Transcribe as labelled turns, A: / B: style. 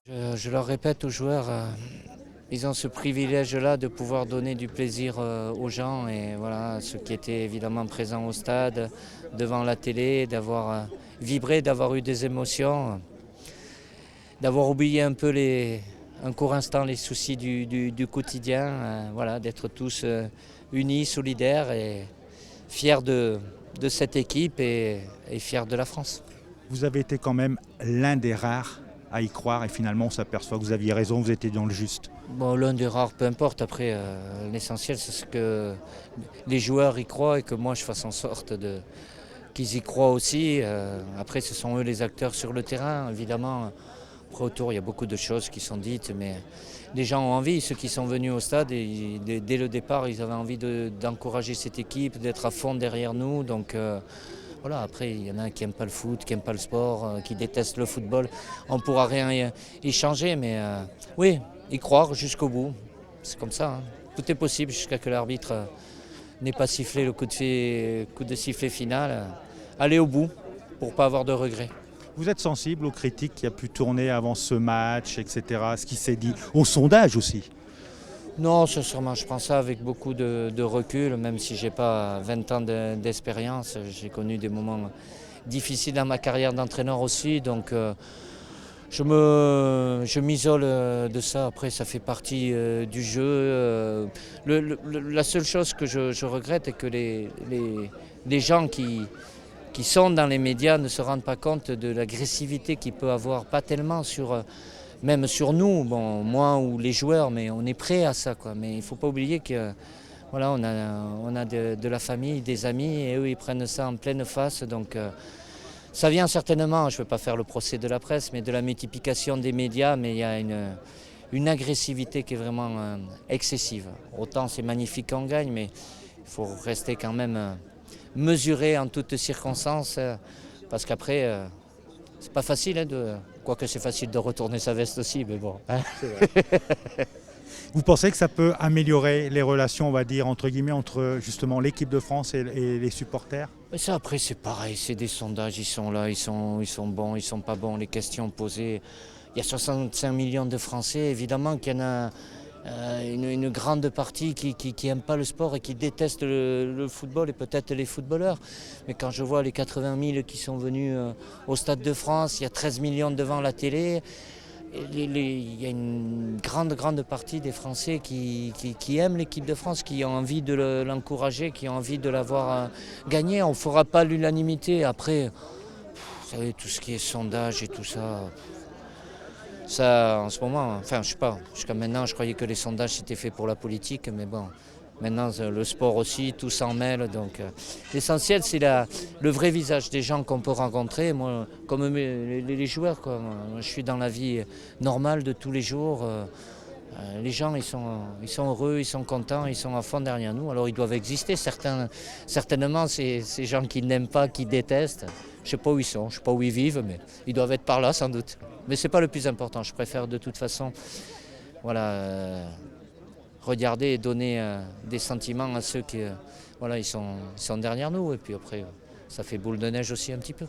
A: Je leur répète aux joueurs, ils ont ce privilège-là de pouvoir donner du plaisir aux gens et voilà, ceux qui étaient évidemment présents au stade, devant la télé, d'avoir vibré, d'avoir eu des émotions, d'avoir oublié un peu un court instant les soucis du quotidien, voilà, d'être tous unis, solidaires et fiers de cette équipe et fiers de la France.
B: Vous avez été quand même l'un des rares à y croire et finalement on s'aperçoit que vous aviez raison, vous étiez dans le juste.
A: Bon, l'un des rares, peu importe. Après, l'essentiel, c'est que les joueurs y croient et que moi, je fasse en sorte qu'ils y croient aussi. Après, ce sont eux les acteurs sur le terrain, évidemment. Après, autour, il y a beaucoup de choses qui sont dites, mais les gens ont envie. Ceux qui sont venus au stade, et dès le départ, ils avaient envie d'encourager cette équipe, d'être à fond derrière nous. Donc, voilà, après, il y en a qui n'aiment pas le foot, qui n'aiment pas le sport, qui détestent le football. On ne pourra rien y changer, mais oui, y croire jusqu'au bout. C'est comme ça, hein. Tout est possible jusqu'à que l'arbitre n'ait pas sifflé le coup de sifflet final. Aller au bout pour ne pas avoir de regrets.
B: Vous êtes sensible aux critiques qui a pu tourner avant ce match, etc., ce qui s'est dit, au sondage aussi.
A: Non, sincèrement, je prends ça avec beaucoup de recul, même si je n'ai pas 20 ans d'expérience. J'ai connu des moments difficiles dans ma carrière d'entraîneur aussi, donc je m'isole de ça. Après, ça fait partie du jeu. La seule chose que je regrette est que les gens qui sont dans les médias ne se rendent pas compte de l'agressivité qu'il peut avoir, pas tellement même sur nous, bon, moi ou les joueurs, mais on est prêt à ça, quoi. Mais il ne faut pas oublier que voilà, on a de la famille, des amis, et eux ils prennent ça en pleine face. Donc ça vient certainement, je ne veux pas faire le procès de la presse, mais de la multiplication des médias, mais il y a une agressivité qui est vraiment excessive. Autant c'est magnifique qu'on gagne, mais il faut rester quand même mesuré en toutes circonstances, parce qu'après, c'est pas facile, hein, quoique c'est facile de retourner sa veste aussi, mais bon. Hein.
B: Vous pensez que ça peut améliorer les relations, on va dire, entre guillemets, entre justement l'équipe de France et les supporters?
A: Mais ça, après, c'est pareil, c'est des sondages, ils sont là, ils sont bons, ils sont pas bons, les questions posées. Il y a 65 millions de Français, évidemment qu'il y en a une grande partie qui n'aime pas le sport et qui déteste le football et peut-être les footballeurs. Mais quand je vois les 80 000 qui sont venus au Stade de France, il y a 13 millions devant la télé. Il y a une grande partie des Français qui aiment l'équipe de France, qui ont envie de l'encourager, qui ont envie de l'avoir gagné. On ne fera pas l'unanimité. Après, vous savez, tout ce qui est sondage et tout ça, ça en ce moment, enfin je sais pas, jusqu'à maintenant je croyais que les sondages c'était fait pour la politique, mais bon, maintenant le sport aussi, tout s'en mêle. Donc l'essentiel c'est le vrai visage des gens qu'on peut rencontrer. Moi, comme les joueurs, quoi. Moi, je suis dans la vie normale de tous les jours. Les gens ils sont heureux, ils sont contents, ils sont à fond derrière nous. Alors ils doivent exister, certainement ces gens qui n'aiment pas, qui détestent. Je ne sais pas où ils sont, je ne sais pas où ils vivent, mais ils doivent être par là sans doute. Mais ce n'est pas le plus important, je préfère de toute façon voilà, regarder et donner des sentiments à ceux qui voilà, ils sont derrière nous. Et puis après, ça fait boule de neige aussi un petit peu.